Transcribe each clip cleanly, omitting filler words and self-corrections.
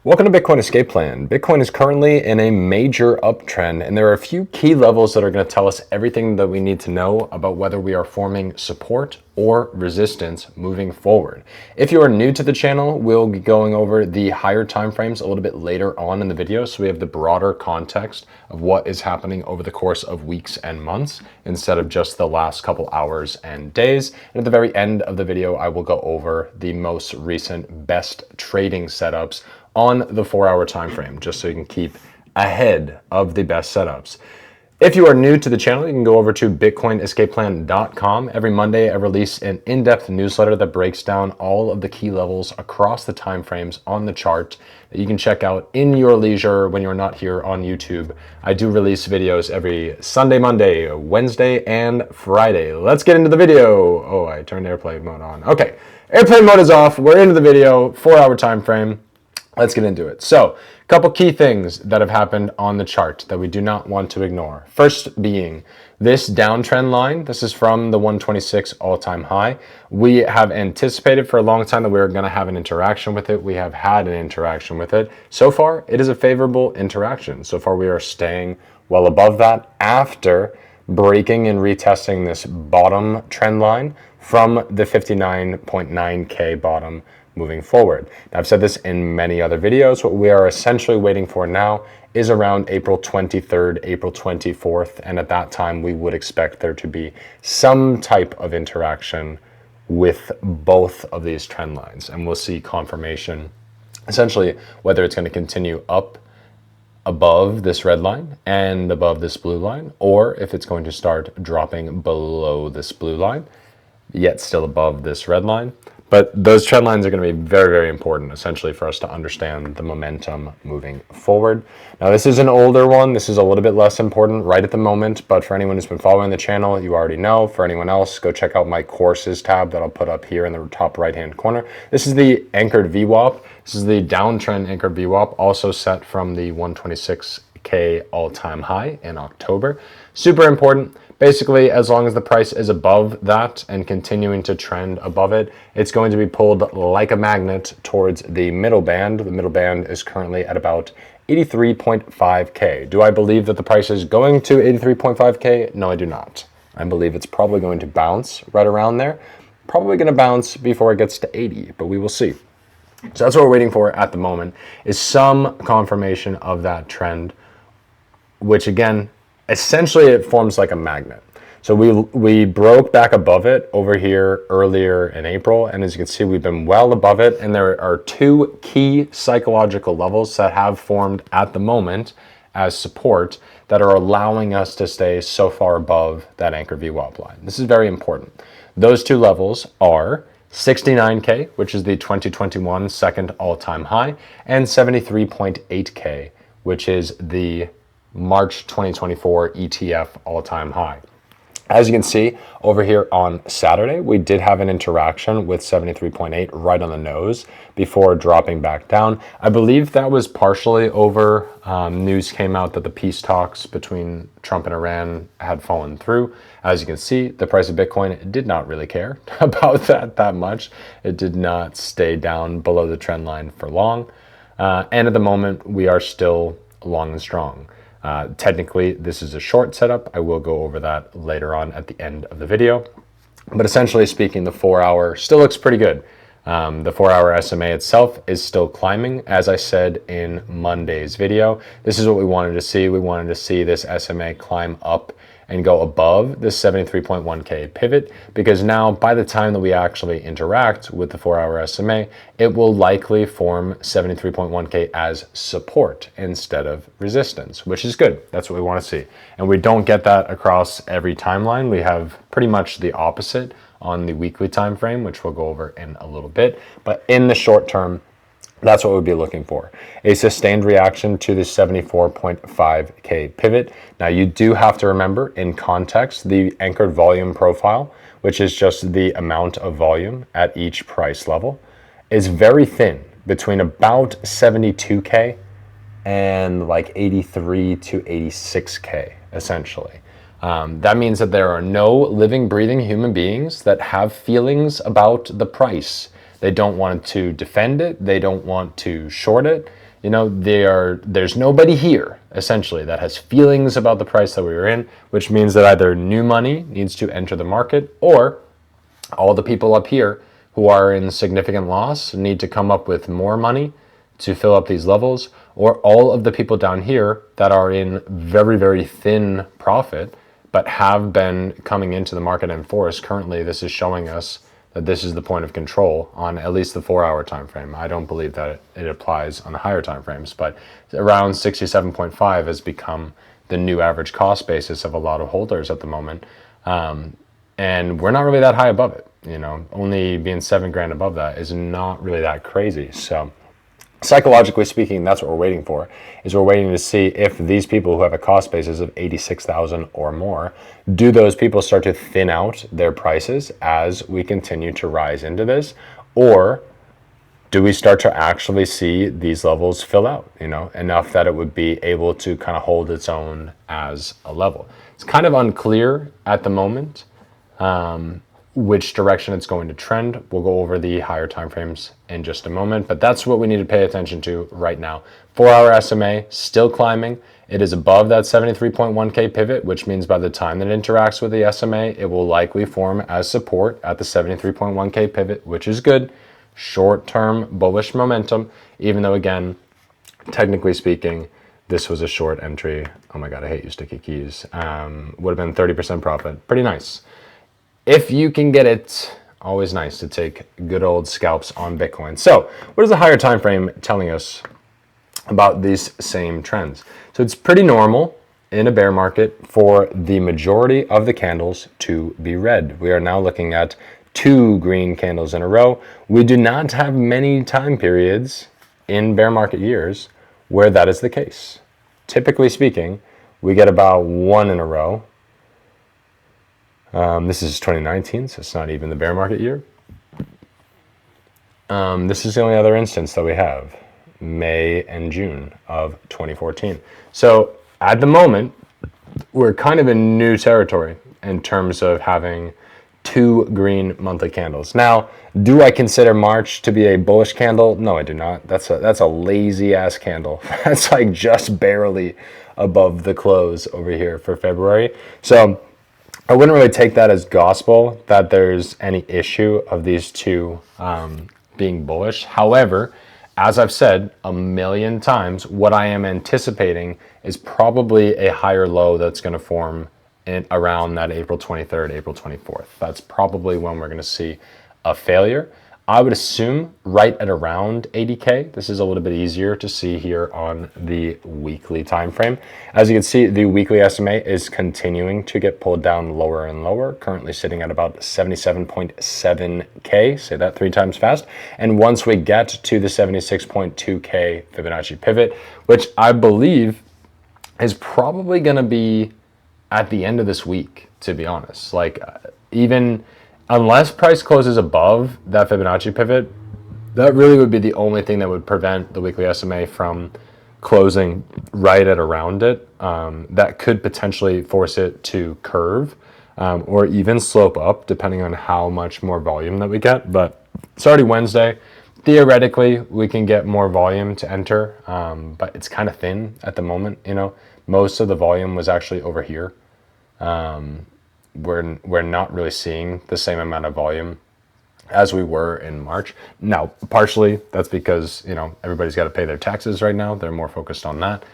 Welcome to Bitcoin Escape Plan. Bitcoin is currently in a major uptrend, and there are a few key levels that are going to tell us everything that we need to know about whether we are forming support or resistance moving forward. If you are new to the channel, we'll be going over the higher time frames a little bit later on in the video, so we have the broader context of what is happening over the course of weeks and months instead of just the last couple hours and days. And at the very end of the video, I will go over the most recent best trading setups on the 4-hour time frame, just so you can keep ahead of the best setups. If you are new to the channel, you can go over to bitcoinescapeplan.com. Every Monday, I release an in-depth newsletter that breaks down all of the key levels across the time frames on the chart that you can check out in your leisure when you're not here on YouTube. I do release videos every Sunday, Monday, Wednesday, and Friday. Let's get into the video. Oh, I turned airplane mode on. Okay, airplane mode is off. We're into the video, 4-hour time frame. Let's get into it. So, a couple key things that have happened on the chart that we do not want to ignore. First being this downtrend line. This is from the 126 all-time high. We have anticipated for a long time that we were going to have an interaction with it. We have had an interaction with it. So far, it is a favorable interaction. So far, we are staying well above that after breaking and retesting this bottom trend line from the 59.9K bottom moving forward. Now, I've said this in many other videos. What we are essentially waiting for now is around April 23rd, April 24th, and at that time we would expect there to be some type of interaction with both of these trend lines, and we'll see confirmation essentially whether it's going to continue up above this red line and above this blue line, or if it's going to start dropping below this blue line yet still above this red line. But those trend lines are going to be very, very important, essentially, for us to understand the momentum moving forward. Now, this is an older one. This is a little bit less important right at the moment, but for anyone who's been following the channel, you already know. For anyone else, go check out my courses tab that I'll put up here in the top right-hand corner. This is the anchored VWAP. This is the downtrend anchored VWAP, also set from the 126K all-time high in October. Super important. Basically, as long as the price is above that and continuing to trend above it, it's going to be pulled like a magnet towards the middle band. The middle band is currently at about 83.5K. Do I believe that the price is going to 83.5K? No, I do not. I believe it's probably going to bounce right around there. Probably going to bounce before it gets to 80, but we will see. So that's what we're waiting for at the moment, is some confirmation of that trend, which again, essentially it forms like a magnet. So we broke back above it over here earlier in April, and as you can see, we've been well above it, and there are two key psychological levels that have formed at the moment as support that are allowing us to stay so far above that anchor VWAP line. This is very important. Those two levels are 69K, which is the 2021 second all-time high, and 73.8K, which is the March 2024 ETF all-time high. As you can see over here on Saturday, we did have an interaction with 73.8 right on the nose before dropping back down. I believe that was partially over. News came out that the peace talks between Trump and Iran had fallen through. As you can see, the price of Bitcoin did not really care about that much. It did not stay down below the trend line for long. And at the moment, we are still long and strong. Technically, this is a short setup. I will go over that later on at the end of the video. But essentially speaking, the 4-hour still looks pretty good. The 4-hour SMA itself is still climbing. As I said in Monday's video, this is what we wanted to see. We wanted to see this SMA climb up and go above this 73.1K pivot, because now by the time that we actually interact with the 4-hour SMA, it will likely form 73.1K as support instead of resistance, which is good. That's what we want to see. And we don't get that across every timeline. We have pretty much the opposite on the weekly time frame, which we'll go over in a little bit. But in the short term, that's what we'd be looking for. A sustained reaction to the 74.5K pivot. Now, you do have to remember, in context, the anchored volume profile, which is just the amount of volume at each price level, is very thin, between about 72K and like 83 to 86K, essentially. That means that there are no living, breathing human beings that have feelings about the price. They don't want to defend it. They don't want to short it. There's nobody here essentially that has feelings about the price that we were in, which means that either new money needs to enter the market, or all the people up here who are in significant loss need to come up with more money to fill up these levels, or all of the people down here that are in very, very thin profit but have been coming into the market in force. Currently, this is showing us that this is the point of control on at least the 4-hour time frame. I don't believe that it applies on the higher time frames, but around 67.5 has become the new average cost basis of a lot of holders at the moment. And we're not really that high above it. Only being $7,000 above that is not really that crazy. So psychologically speaking, that's what we're waiting for, is we're waiting to see if these people who have a cost basis of 86,000 or more, do those people start to thin out their prices as we continue to rise into this, or do we start to actually see these levels fill out, enough that it would be able to kind of hold its own as a level. It's kind of unclear at the moment which direction it's going to trend. We'll go over the higher time frames in just a moment, but that's what we need to pay attention to right now. 4-hour SMA still climbing. It is above that 73.1K pivot, which means by the time that it interacts with the SMA, it will likely form as support at the 73.1K pivot, which is good. Short-term bullish momentum, even though, again, technically speaking, this was a short entry. Oh my God, I hate you, sticky keys. Would have been 30% profit. Pretty nice. If you can get it, always nice to take good old scalps on Bitcoin. So what is the higher time frame telling us about these same trends? So it's pretty normal in a bear market for the majority of the candles to be red. We are now looking at 2 green candles in a row. We do not have many time periods in bear market years where that is the case. Typically speaking, we get about 1 in a row. This is 2019, so it's not even the bear market year. This is the only other instance that we have, May and June of 2014. So at the moment, we're kind of in new territory in terms of having 2 green monthly candles. Now, do I consider March to be a bullish candle? No, I do not. That's a lazy ass candle. That's like just barely above the close over here for February. So I wouldn't really take that as gospel that there's any issue of these two being bullish. However, as I've said a million times, what I am anticipating is probably a higher low that's going to form in around that April 23rd, April 24th. That's probably when we're going to see a failure. I would assume right at around 80K. This is a little bit easier to see here on the weekly time frame. As you can see, the weekly SMA is continuing to get pulled down lower and lower, currently sitting at about 77.7K. Say that 3 times fast. And once we get to the 76.2K Fibonacci pivot, which I believe is probably going to be at the end of this week, to be honest. Like, even unless price closes above that Fibonacci pivot, that really would be the only thing that would prevent the weekly SMA from closing right at around it. That could potentially force it to curve or even slope up, depending on how much more volume that we get. But it's already Wednesday. Theoretically, we can get more volume to enter, but it's kind of thin at the moment. Most of the volume was actually over here. We're not really seeing the same amount of volume as we were in March. Now, partially that's because, everybody's got to pay their taxes right now. They're more focused on that.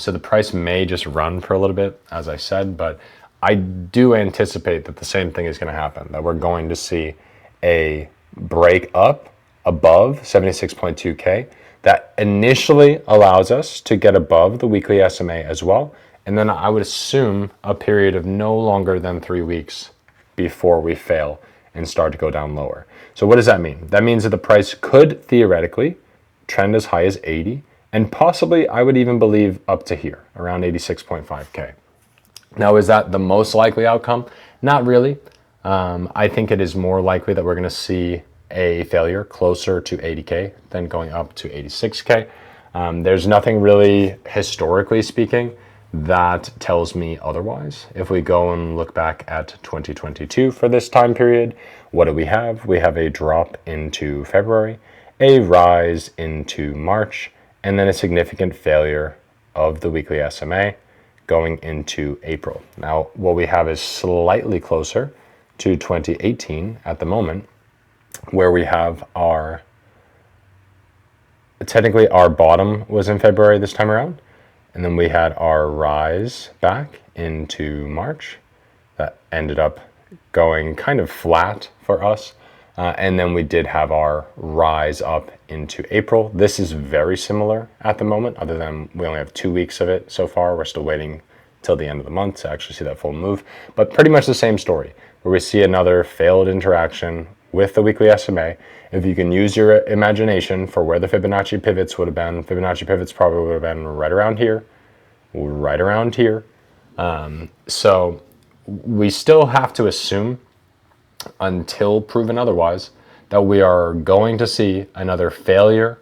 So the price may just run for a little bit, as I said, but I do anticipate that the same thing is going to happen, that we're going to see a break up above 76.2K. That initially allows us to get above the weekly SMA as well. And then I would assume a period of no longer than 3 weeks before we fail and start to go down lower. So what does that mean? That means that the price could theoretically trend as high as 80, and possibly I would even believe up to here, around 86.5K. Now, is that the most likely outcome? Not really. I think it is more likely that we're going to see a failure closer to 80K than going up to 86K. There's nothing really, historically speaking, that tells me otherwise. If we go and look back at 2022 for this time period, what do we have? We have a drop into February, a rise into March, and then a significant failure of the weekly SMA going into April. Now, what we have is slightly closer to 2018 at the moment, where we have technically our bottom was in February this time around. And then we had our rise back into March that ended up going kind of flat for us. And then we did have our rise up into April. This is very similar at the moment, other than we only have 2 weeks of it so far. We're still waiting till the end of the month to actually see that full move. But pretty much the same story, where we see another failed interaction with the weekly SMA. If you can use your imagination for where the Fibonacci pivots would have been, Fibonacci pivots probably would have been right around here, right around here. So we still have to assume, until proven otherwise, that we are going to see another failure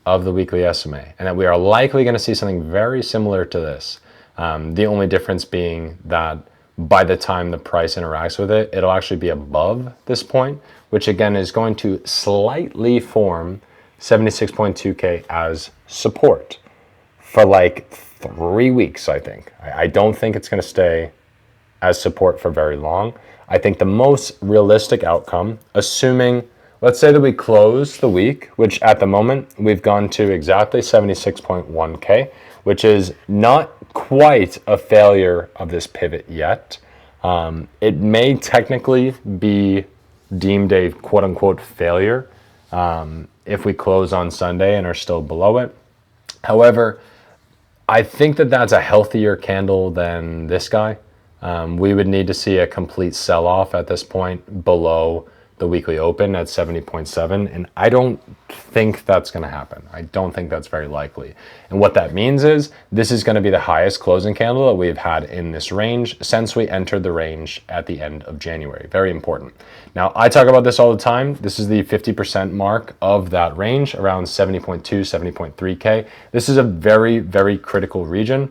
of the weekly SMA, and that we are likely going to see something very similar to this. The only difference being that by the time the price interacts with it, it'll actually be above this point, which again is going to slightly form 76.2K as support for like 3 weeks, I think. I don't think it's going to stay as support for very long. I think the most realistic outcome, assuming, let's say that we close the week, which at the moment we've gone to exactly 76.1K, which is not quite a failure of this pivot yet. It may technically be deemed a quote unquote failure if we close on Sunday and are still below it. However, I think that that's a healthier candle than this guy. We would need to see a complete sell-off at this point below the weekly open at 70.7, and I don't think that's going to happen. I don't think that's very likely. And what that means is this is going to be the highest closing candle that we've had in this range since we entered the range at the end of January. Very important. Now, I talk about this all the time. This is the 50% mark of that range, around 70.2, 70.3K. This is a very, very critical region.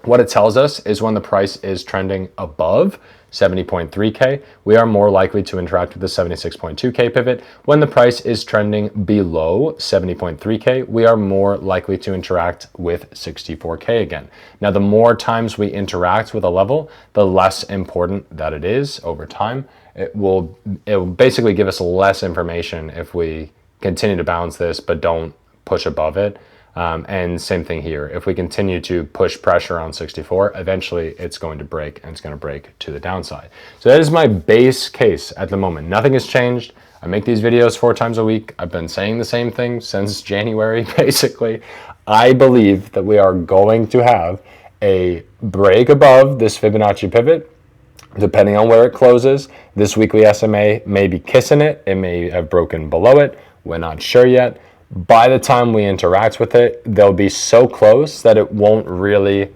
What it tells us is when the price is trending above 70.3K, we are more likely to interact with the 76.2K pivot. When the price is trending below 70.3K, we are more likely to interact with 64K again. Now, the more times we interact with a level, the less important that it is over time. It will basically give us less information if we continue to bounce this but don't push above it. And same thing here. If we continue to push pressure on 64, eventually it's going to break, and it's going to break to the downside. So that is my base case at the moment. Nothing has changed. I make these videos 4 times a week. I've been saying the same thing since January, basically. I believe that we are going to have a break above this Fibonacci pivot. Depending on where it closes, this weekly SMA may be kissing it. It may have broken below it. We're not sure yet. By the time we interact with it, they'll be so close that it won't really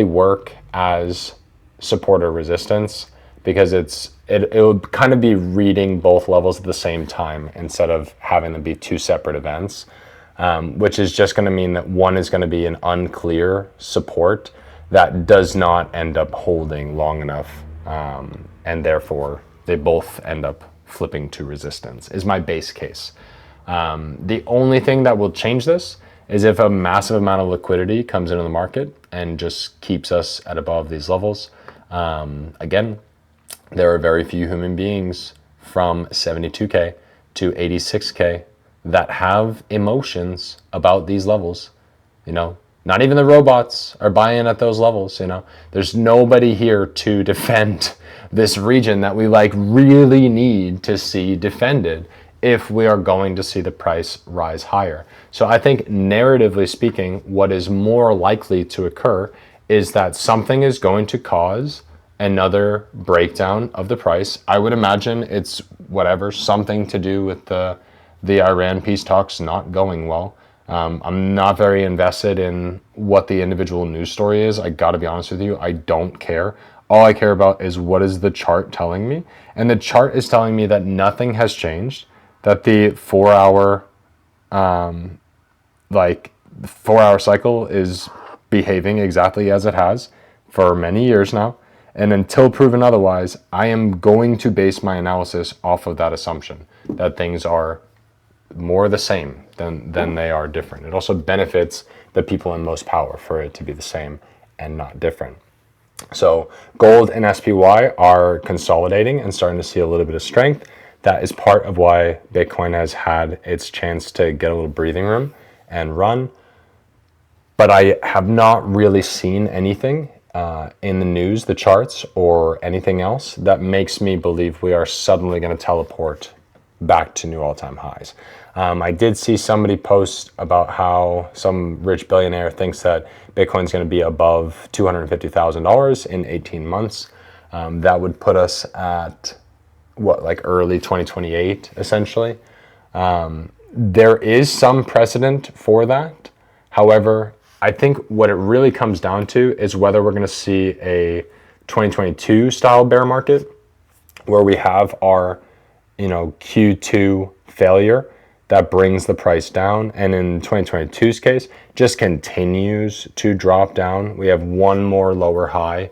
work as support or resistance, because it will kind of be reading both levels at the same time instead of having them be 2 separate events, which is just going to mean that one is going to be an unclear support that does not end up holding long enough, and therefore they both end up flipping to resistance, is my base case. The only thing that will change this is if a massive amount of liquidity comes into the market and just keeps us at above these levels. Again, there are very few human beings from 72K to 86K that have emotions about these levels. You know, not even the robots are buying at those levels. You know, there's nobody here to defend this region that we like really need to see defended if we are going to see the price rise higher. So I think narratively speaking, what is more likely to occur is that something is going to cause another breakdown of the price. I would imagine it's something to do with the Iran peace talks not going well. I'm not very invested in what the individual news story is. I gotta be honest with you, I don't care. All I care about is what is the chart telling me. And the chart is telling me that nothing has changed, that the 4-hour cycle is behaving exactly as it has for many years now. And until proven otherwise, I am going to base my analysis off of that assumption that things are more the same than they are different. It also benefits the people in most power for it to be the same and not different. So gold and SPY are consolidating and starting to see a little bit of strength. That is part of why Bitcoin has had its chance to get a little breathing room and run. But I have not really seen anything in the news, the charts, or anything else that makes me believe we are suddenly going to teleport back to new all-time highs. I did see somebody post about how some rich billionaire thinks that Bitcoin's going to be above $250,000 in 18 months. That would put us at like early 2028, essentially. There is some precedent for that. However, I think what it really comes down to is whether we're going to see a 2022 style bear market where we have our, Q2 failure that brings the price down, and in 2022's case just continues to drop down. We have one more lower high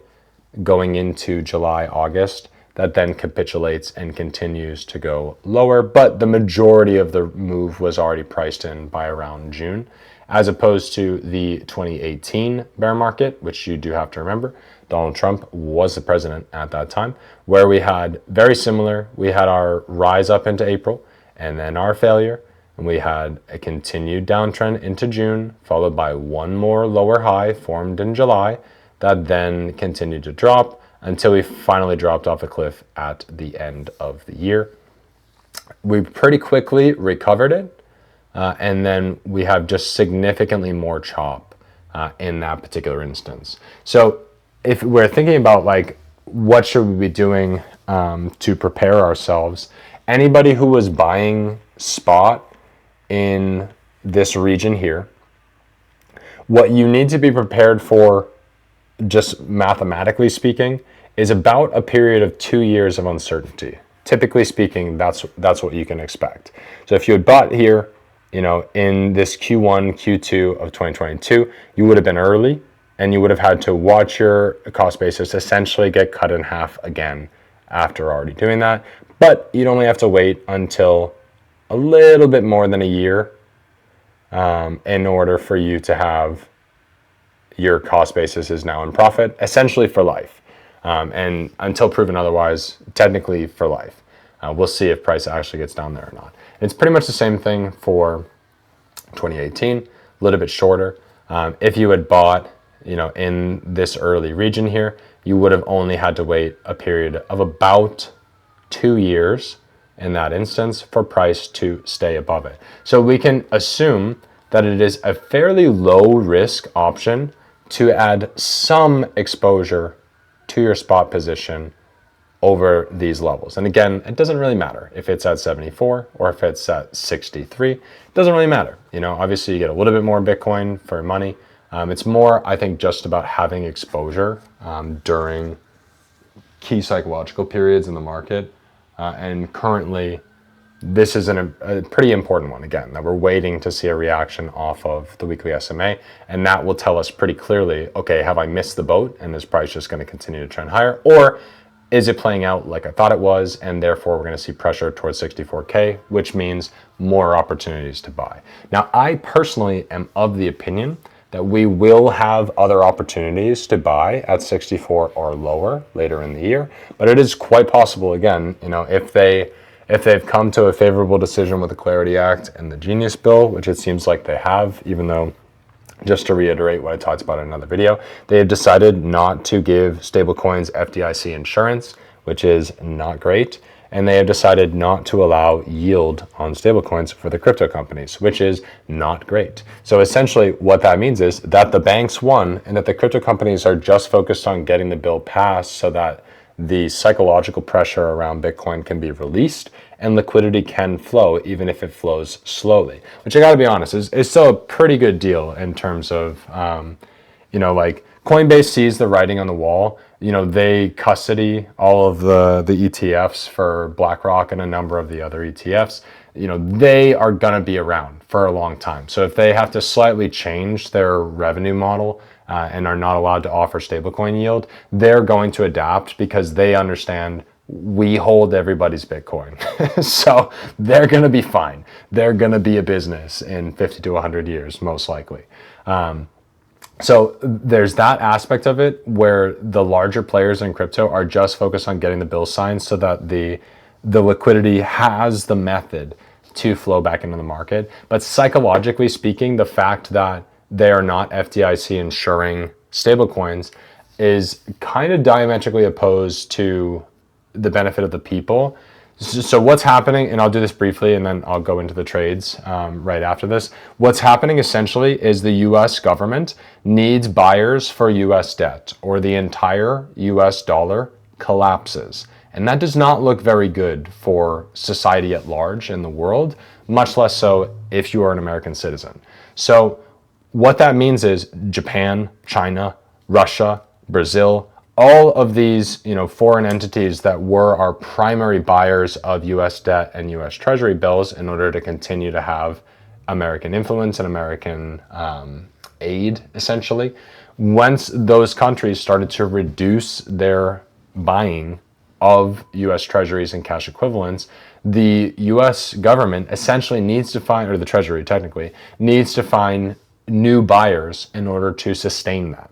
going into July, August, that then capitulates and continues to go lower, but the majority of the move was already priced in by around June, as opposed to the 2018 bear market, which you do have to remember, Donald Trump was the president at that time, where we had very similar. We had our rise up into April and then our failure, and we had a continued downtrend into June, followed by one more lower high formed in July that then continued to drop until we finally dropped off a cliff at the end of the year. We pretty quickly recovered it, and then we have just significantly more chop in that particular instance. So if we're thinking about like what should we be doing to prepare ourselves, anybody who was buying spot in this region here, what you need to be prepared for, just mathematically speaking, is about a period of 2 years of uncertainty. Typically speaking, that's what you can expect. So if you had bought here, in this Q1, Q2 of 2022, you would have been early and you would have had to watch your cost basis essentially get cut in half again after already doing that. But you'd only have to wait until a little bit more than a year in order for you to have your cost basis is now in profit, essentially for life. And until proven otherwise, technically for life. We'll see if price actually gets down there or not. It's pretty much the same thing for 2018, a little bit shorter. If you had bought, in this early region here, you would have only had to wait a period of about 2 years in that instance for price to stay above it. So we can assume that it is a fairly low risk option to add some exposure to your spot position over these levels. And again, it doesn't really matter if it's at 74 or if it's at 63. It doesn't really matter. Obviously you get a little bit more Bitcoin for your money. It's more, I think, just about having exposure during key psychological periods in the market. And currently, this is a pretty important one, again, that we're waiting to see a reaction off of the weekly SMA. And that will tell us pretty clearly, okay, have I missed the boat and is price just going to continue to trend higher? Or is it playing out like I thought it was, and therefore we're going to see pressure towards 64K, which means more opportunities to buy. Now, I personally am of the opinion that we will have other opportunities to buy at 64 or lower later in the year, but it is quite possible, again, if they've come to a favorable decision with the Clarity Act and the Genius Bill, which it seems like they have, even though, just to reiterate what I talked about in another video, they have decided not to give stablecoins FDIC insurance, which is not great. And they have decided not to allow yield on stablecoins for the crypto companies, which is not great. So essentially what that means is that the banks won and that the crypto companies are just focused on getting the bill passed so that the psychological pressure around Bitcoin can be released and liquidity can flow, even if it flows slowly, which I gotta be honest, is still a pretty good deal in terms of, like Coinbase sees the writing on the wall. They custody all of the ETFs for BlackRock and a number of the other ETFs. They are gonna be around for a long time. So if they have to slightly change their revenue model and are not allowed to offer stablecoin yield, they're going to adapt because they understand we hold everybody's Bitcoin. So they're going to be fine. They're going to be a business in 50 to 100 years, most likely. So there's that aspect of it where the larger players in crypto are just focused on getting the bills signed so that the liquidity has the method to flow back into the market. But psychologically speaking, the fact that they are not FDIC insuring stablecoins is kind of diametrically opposed to the benefit of the people. So what's happening, and I'll do this briefly and then I'll go into the trades right after this. What's happening essentially is the US government needs buyers for US debt, or the entire US dollar collapses. And that does not look very good for society at large in the world, much less so if you are an American citizen. So what that means is Japan, China, Russia, Brazil, all of these, foreign entities that were our primary buyers of US debt and US Treasury bills in order to continue to have American influence and American aid, essentially. Once those countries started to reduce their buying of US Treasuries and cash equivalents, the US government essentially needs to find, or the Treasury technically, needs to find new buyers in order to sustain that.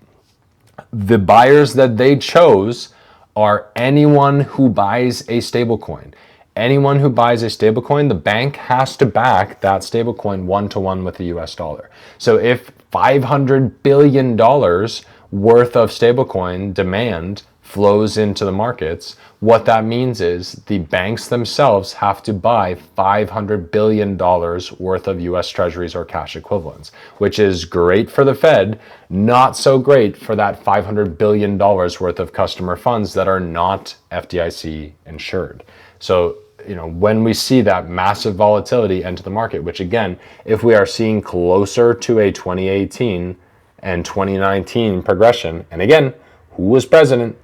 The buyers that they chose are anyone who buys a stablecoin. Anyone who buys a stablecoin, the bank has to back that stablecoin one-to-one with the US dollar. So if $500 billion worth of stablecoin demand flows into the markets, what that means is the banks themselves have to buy $500 billion worth of US Treasuries or cash equivalents, which is great for the Fed, not so great for that $500 billion worth of customer funds that are not FDIC insured. So, when we see that massive volatility into the market, which again, if we are seeing closer to a 2018 and 2019 progression, and again, who was president?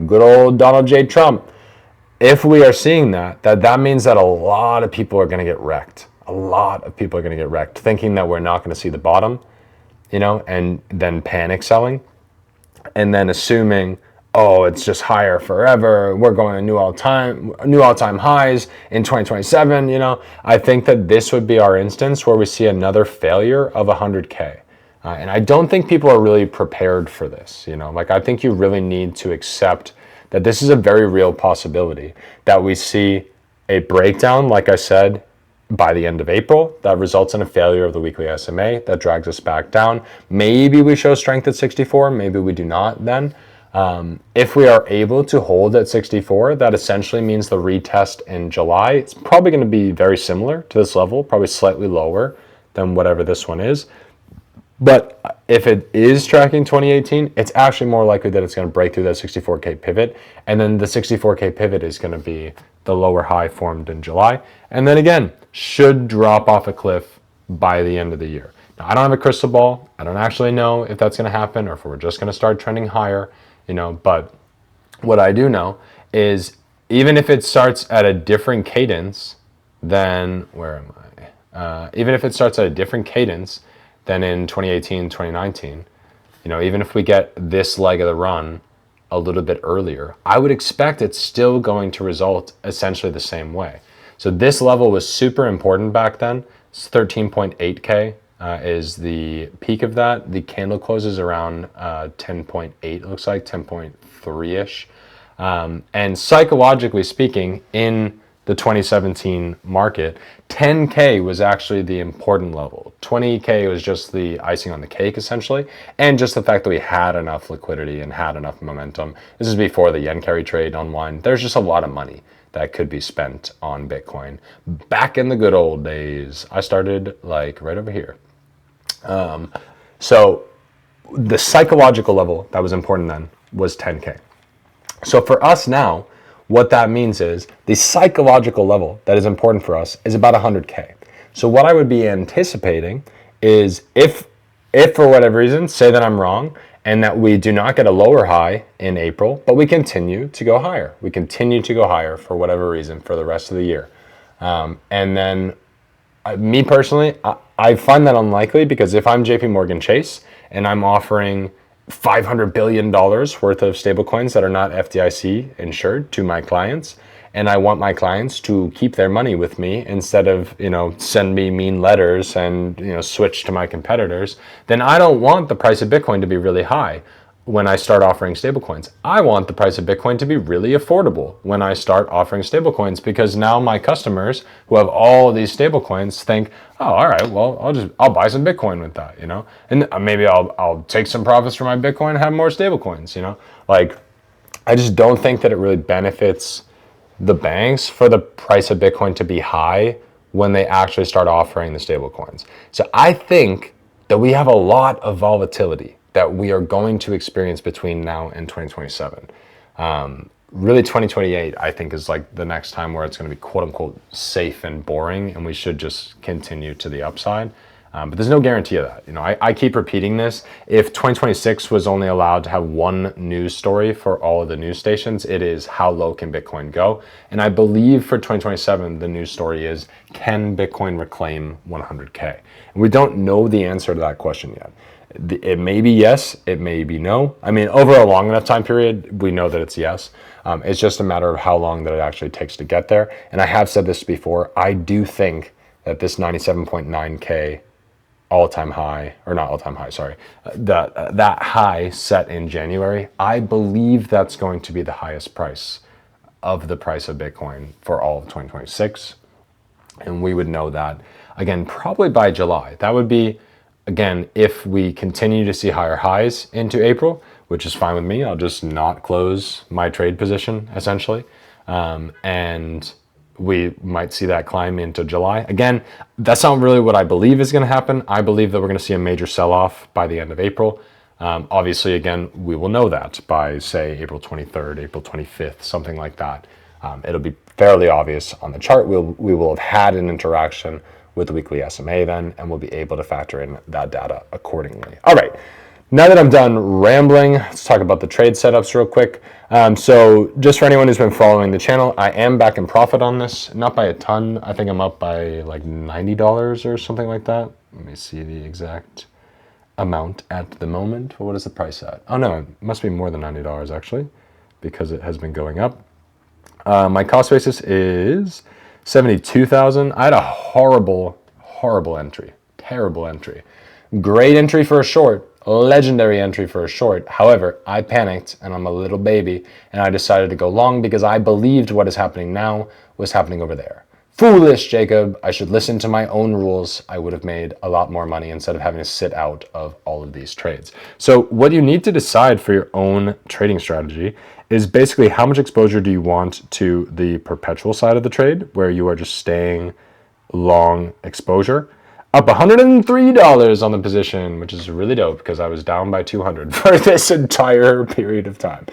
Good old Donald J. Trump. If we are seeing that means that a lot of people are going to get wrecked. A lot of people are going to get wrecked, thinking that we're not going to see the bottom, and then panic selling, and then assuming, oh, it's just higher forever. We're going to new all-time highs in 2027. I think that this would be our instance where we see another failure of 100K. And I don't think people are really prepared for this. I think you really need to accept that this is a very real possibility, that we see a breakdown, like I said, by the end of April, that results in a failure of the weekly SMA that drags us back down. Maybe we show strength at 64, maybe we do not then. If we are able to hold at 64, that essentially means the retest in July, it's probably going to be very similar to this level, probably slightly lower than whatever this one is. But if it is tracking 2018, it's actually more likely that it's going to break through that 64K pivot. And then the 64K pivot is going to be the lower high formed in July. And then again, should drop off a cliff by the end of the year. Now, I don't have a crystal ball. I don't actually know if that's going to happen or if we're just going to start trending higher, but what I do know is even if it starts at a different cadence than, even if it starts at a different cadence than in 2018, 2019, even if we get this leg of the run a little bit earlier, I would expect it's still going to result essentially the same way. So this level was super important back then. It's 13.8K is the peak of that. The candle closes around 10.8, it looks like 10.3-ish. And psychologically speaking, in the 2017 market, 10K was actually the important level. 20K was just the icing on the cake, essentially, and just the fact that we had enough liquidity and had enough momentum. This is before the yen carry trade unwind. There's just a lot of money that could be spent on Bitcoin. Back in the good old days, I started right over here. So the psychological level that was important then was 10K. So for us now, what that means is the psychological level that is important for us is about 100K. So what I would be anticipating is if for whatever reason, say that I'm wrong and that we do not get a lower high in April, but we continue to go higher. We continue to go higher for whatever reason for the rest of the year. And then me personally, I find that unlikely because if I'm JP Morgan Chase and I'm offering $500 billion worth of stablecoins that are not FDIC insured to my clients, and I want my clients to keep their money with me instead of, send me mean letters and, switch to my competitors, then I don't want the price of Bitcoin to be really high when I start offering stablecoins. I want the price of Bitcoin to be really affordable when I start offering stablecoins, because now my customers who have all of these stablecoins think, oh, all right, well, I'll buy some Bitcoin with that, and maybe I'll take some profits from my Bitcoin and have more stablecoins, like, I just don't think that it really benefits the banks for the price of Bitcoin to be high when they actually start offering the stablecoins. So I think that we have a lot of volatility that we are going to experience between now and 2027. Really 2028, I think, is like the next time where it's going to be quote unquote safe and boring, and we should just continue to the upside. But there's no guarantee of that. I keep repeating this. If 2026 was only allowed to have one news story for all of the news stations, it is how low can Bitcoin go? And I believe for 2027, the news story is, can Bitcoin reclaim 100K? And we don't know the answer to that question yet. It may be yes, it may be no. I mean, over a long enough time period, we know that it's yes. It's just a matter of how long that it actually takes to get there. And I have said this before, I do think that this 97.9K all-time high, or not all-time high, sorry, that high set in January, I believe that's going to be the highest price of the price of Bitcoin for all of 2026. And we would know that, again, probably by July. That would be, again, if we continue to see higher highs into April, which is fine with me. I'll just not close my trade position, essentially. And we might see that climb into July. Again, that's not really what I believe is going to happen. I believe that we're going to see a major sell-off by the end of April. Obviously, again, we will know that by, say, April 23rd, April 25th, something like that. It'll be fairly obvious on the chart. We will have had an interaction with the weekly SMA then, and we'll be able to factor in that data accordingly. All right. Now that I'm done rambling, let's talk about the trade setups real quick. So just for anyone who's been following the channel, I am back in profit on this, not by a ton. I think I'm up by like $90 or something like that. Let me see the exact amount at the moment. What is the price at? Oh no, it must be more than $90 actually, because it has been going up. My cost basis is 72,000. I had a horrible entry, terrible entry. Great entry for a short. Legendary entry for a short. However, I panicked and I'm a little baby and I decided to go long because I believed what is happening now was happening over there. Foolish, Jacob. I should listen to my own rules. I would have made a lot more money instead of having to sit out of all of these trades. So what you need to decide for your own trading strategy is basically how much exposure do you want to the perpetual side of the trade, where you are just staying long exposure. Up $103 on the position, which is really dope because I was down by 200 for this entire period of time.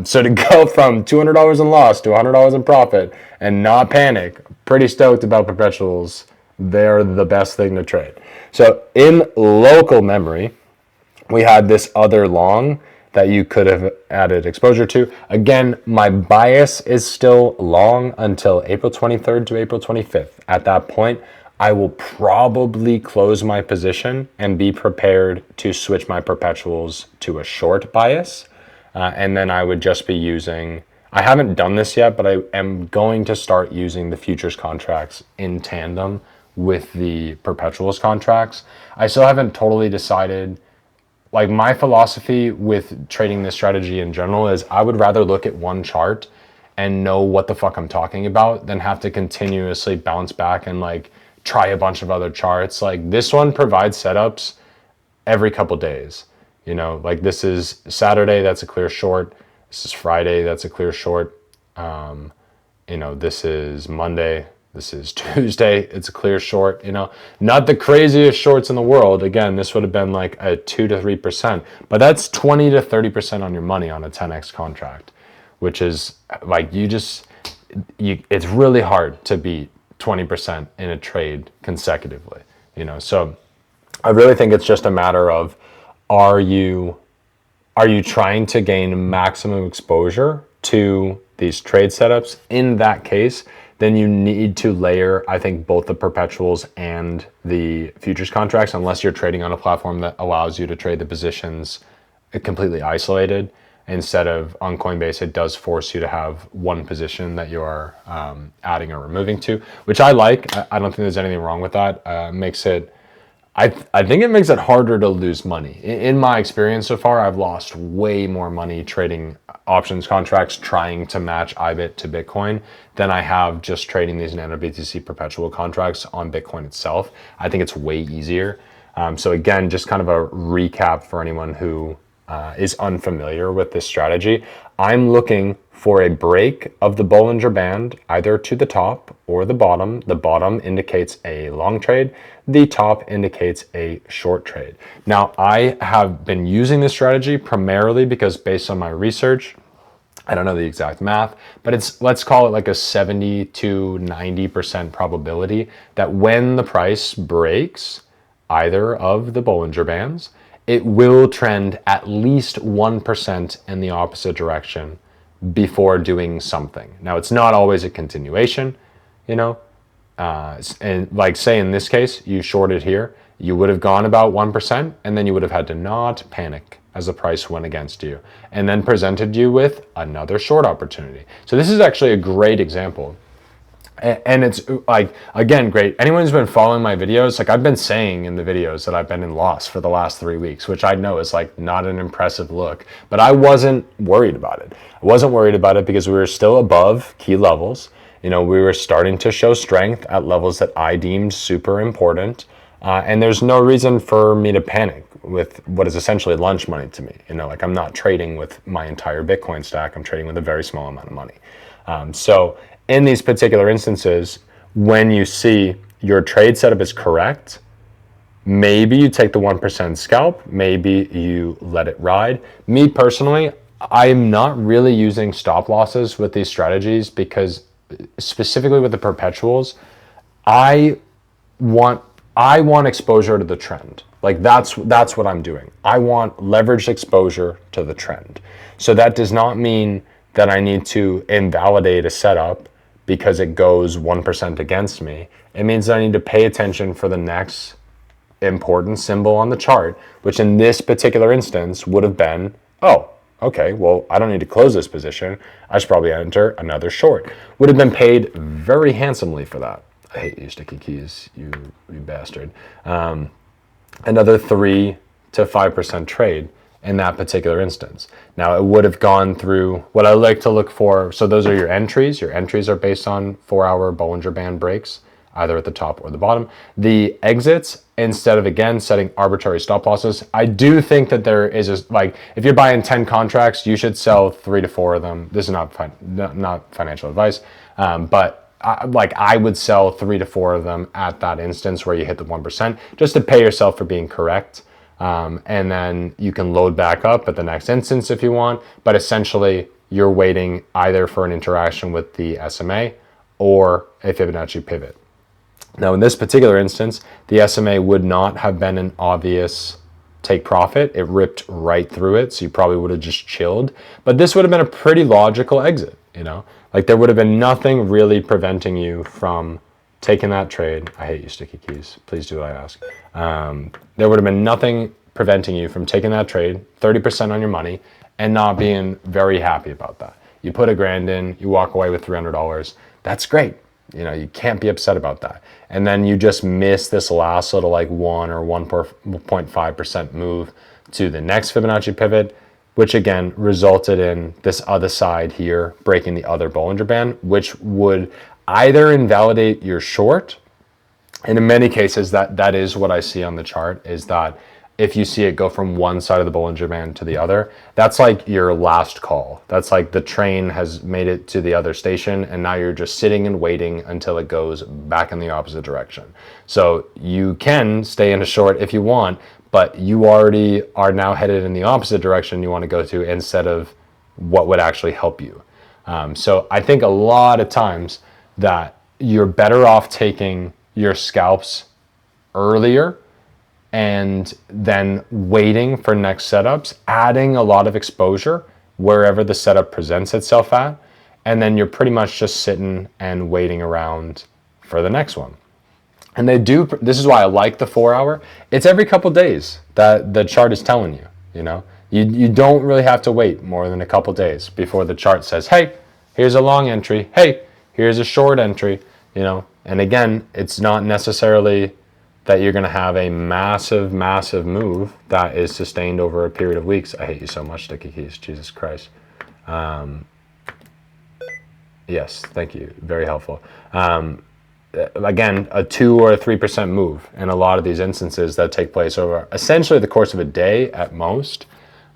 So to go from $200 in loss to $100 in profit and not panic, pretty stoked about perpetuals. They're the best thing to trade. So in local memory, we had this other long that you could have added exposure to. Again, my bias is still long until April 23rd to April 25th. At that point, I will probably close my position and be prepared to switch my perpetuals to a short bias. And then I would just be using, I haven't done this yet, but I am going to start using the futures contracts in tandem with the perpetuals contracts. I still haven't totally decided. Like, my philosophy with trading this strategy in general is I would rather look at one chart and know what the fuck I'm talking about than have to continuously bounce back and like try a bunch of other charts. Like, this one provides setups every couple days. You know, like this is Saturday, that's a clear short. This is Friday, that's a clear short. You know, this is Monday, this is Tuesday, it's a clear short. You know, not the craziest shorts in the world. Again, this would have been like a 2 to 3%, but that's 20 to 30% on your money on a 10x contract, which is like, it's really hard to beat 20% in a trade consecutively, you know? So I really think it's just a matter of, are you trying to gain maximum exposure to these trade setups? In that case, then you need to layer, I think, both the perpetuals and the futures contracts, unless you're trading on a platform that allows you to trade the positions completely isolated. Instead of on Coinbase, it does force you to have one position that you are adding or removing to, which I like. I don't think there's anything wrong with that. Makes it, I think it makes it harder to lose money. In my experience so far, I've lost way more money trading options contracts trying to match IBIT to Bitcoin than I have just trading these Nano BTC perpetual contracts on Bitcoin itself. I think it's way easier. So again, just kind of a recap for anyone who is unfamiliar with this strategy. I'm looking for a break of the Bollinger Band, either to the top or the bottom. The bottom indicates a long trade. The top indicates a short trade. Now, I have been using this strategy primarily because based on my research, I don't know the exact math, but it's, let's call it like a 70 to 90% probability that when the price breaks either of the Bollinger Bands, it will trend at least 1% in the opposite direction before doing something. Now, it's not always a continuation, you know, and like say in this case, you shorted here, you would have gone about 1% and then you would have had to not panic as the price went against you and then presented you with another short opportunity. So this is actually a great example. And it's like, again, great. Anyone who's been following my videos, like I've been saying in the videos that I've been in loss for the last 3 weeks, which I know is like not an impressive look, but I wasn't worried about it. I wasn't worried about it because we were still above key levels. You know, we were starting to show strength at levels that I deemed super important. And there's no reason for me to panic with what is essentially lunch money to me. You know, like I'm not trading with my entire Bitcoin stack. I'm trading with a very small amount of money. So in these particular instances, when you see your trade setup is correct, maybe you take the 1% scalp, maybe you let it ride. Me personally, I'm not really using stop losses with these strategies because specifically with the perpetuals, I want exposure to the trend. Like that's what I'm doing. I want leveraged exposure to the trend. So that does not mean that I need to invalidate a setup because it goes 1% against me. It means that I need to pay attention for the next important symbol on the chart, which in this particular instance would have been, oh, okay, well, I don't need to close this position. I should probably enter another short. Would have been paid very handsomely for that. I hate you, sticky keys, you bastard. Another 3 to 5% trade in that particular instance. Now it would have gone through what I like to look for. So those are your entries. Your entries are based on 4-hour Bollinger Band breaks, either at the top or the bottom. The exits, instead of again setting arbitrary stop losses, I do think that there is a, like if you're buying 10 contracts, you should sell 3 to 4 of them. This is not financial advice, but I would sell 3 to 4 of them at that instance where you hit the 1%, just to pay yourself for being correct. And then you can load back up at the next instance if you want, but essentially you're waiting either for an interaction with the SMA or a Fibonacci pivot. Now in this particular instance, the SMA would not have been an obvious take profit. It ripped right through it, so you probably would have just chilled, but this would have been a pretty logical exit, you know? Like there would have been nothing really preventing you from taking that trade. I hate you, sticky keys. Please do what I ask. There would have been nothing preventing you from taking that trade, 30% on your money, and not being very happy about that. You put $1,000 in, you walk away with $300. That's great. You know, you can't be upset about that. And then you just miss this last little like 1 or 1.5% move to the next Fibonacci pivot, which again resulted in this other side here breaking the other Bollinger Band, which would either invalidate your short, and in many cases that is what I see on the chart, is that if you see it go from one side of the Bollinger Band to the other, that's like your last call. That's like the train has made it to the other station and now you're just sitting and waiting until it goes back in the opposite direction. So you can stay in a short if you want, but you already are now headed in the opposite direction you want to go to instead of what would actually help you. So I think a lot of times that you're better off taking your scalps earlier and then waiting for next setups, adding a lot of exposure wherever the setup presents itself at, and then you're pretty much just sitting and waiting around for the next one. And this is why I like the 4-hour. It's every couple days that the chart is telling you, you know, You don't really have to wait more than a couple days before the chart says, hey, here's a long entry. Hey, here's a short entry, you know. And again, it's not necessarily that you're going to have a massive, massive move that is sustained over a period of weeks. I hate you so much, Sticky Keys. Jesus Christ. Yes, thank you. Very helpful. Again, a 2 or a 3% move in a lot of these instances that take place over essentially the course of a day at most.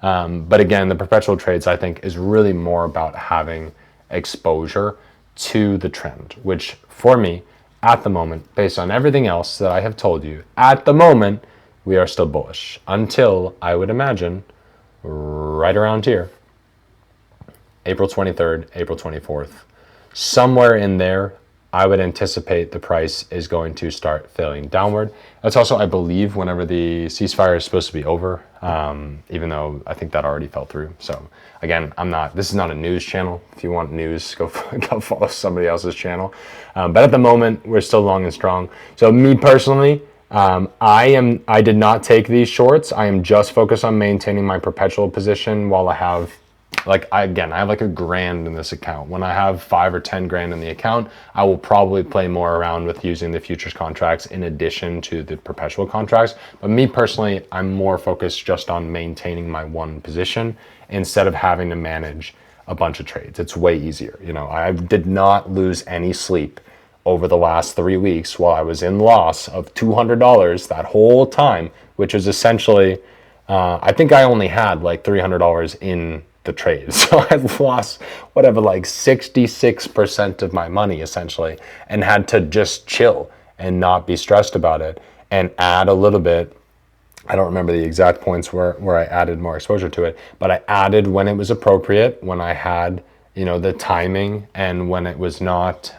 But again, the perpetual trades, I think, is really more about having exposure to the trend, which for me, at the moment, based on everything else that I have told you, at the moment, we are still bullish until, I would imagine, right around here, April 23rd, April 24th. Somewhere in there, I would anticipate the price is going to start filling downward. That's also, I believe, whenever the ceasefire is supposed to be over, even though I think that already fell through. So again, this is not a news channel. If you want news, go follow somebody else's channel. But at the moment, we're still long and strong. So me personally, I did not take these shorts. I am just focused on maintaining my perpetual position while I have, I have like $1,000 in this account. When I have 5 or 10 grand in the account, I will probably play more around with using the futures contracts in addition to the perpetual contracts. But me personally, I'm more focused just on maintaining my one position instead of having to manage a bunch of trades. It's way easier. You know, I did not lose any sleep over the last 3 weeks while I was in loss of $200 that whole time, which is essentially, I think I only had like $300 in the trade. So I lost whatever, like 66% of my money essentially, and had to just chill and not be stressed about it and add a little bit. I don't remember the exact points where I added more exposure to it, but I added when it was appropriate, when I had, you know, the timing, and when it was not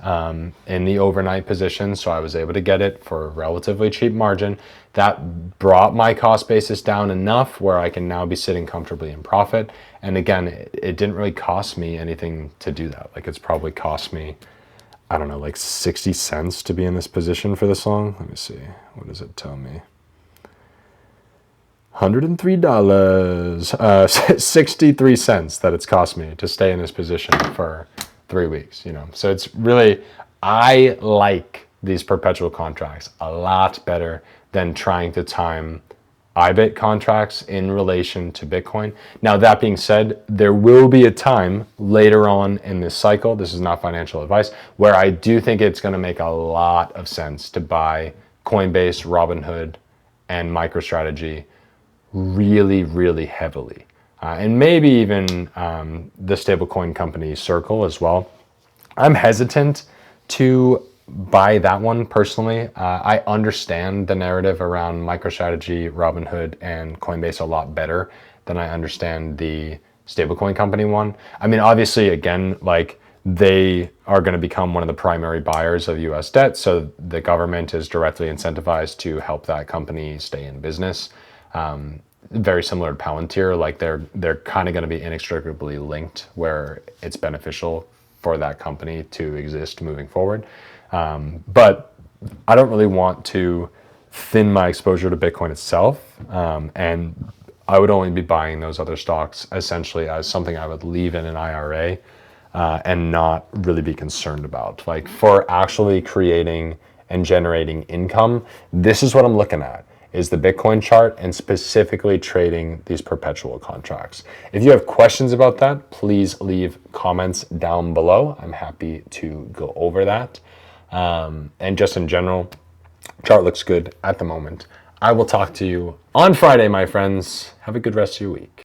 in the overnight position. So I was able to get it for a relatively cheap margin. That brought my cost basis down enough where I can now be sitting comfortably in profit. And again, it didn't really cost me anything to do that. Like, it's probably cost me, I don't know, like 60 cents to be in this position for this long. Let me see. What does it tell me? $103, 63 cents that it's cost me to stay in this position for 3 weeks, you know. So it's really, I like these perpetual contracts a lot better than trying to time IBIT contracts in relation to Bitcoin. Now, that being said, there will be a time later on in this cycle, this is not financial advice, where I do think it's going to make a lot of sense to buy Coinbase, Robinhood, and MicroStrategy really, really heavily. And maybe even the stablecoin company Circle as well. I'm hesitant to buy that one personally. I understand the narrative around MicroStrategy, Robinhood, and Coinbase a lot better than I understand the stablecoin company one. I mean, obviously, again, like, they are going to become one of the primary buyers of US debt, so the government is directly incentivized to help that company stay in business. Very similar to Palantir, like they're kind of going to be inextricably linked, where it's beneficial for that company to exist moving forward. But I don't really want to thin my exposure to Bitcoin itself, and I would only be buying those other stocks essentially as something I would leave in an IRA and not really be concerned about. Like, for actually creating and generating income, this is what I'm looking at, is the Bitcoin chart and specifically trading these perpetual contracts. If you have questions about that, please leave comments down below. I'm happy to go over that. And just in general, chart looks good at the moment. I will talk to you on Friday, my friends. Have a good rest of your week.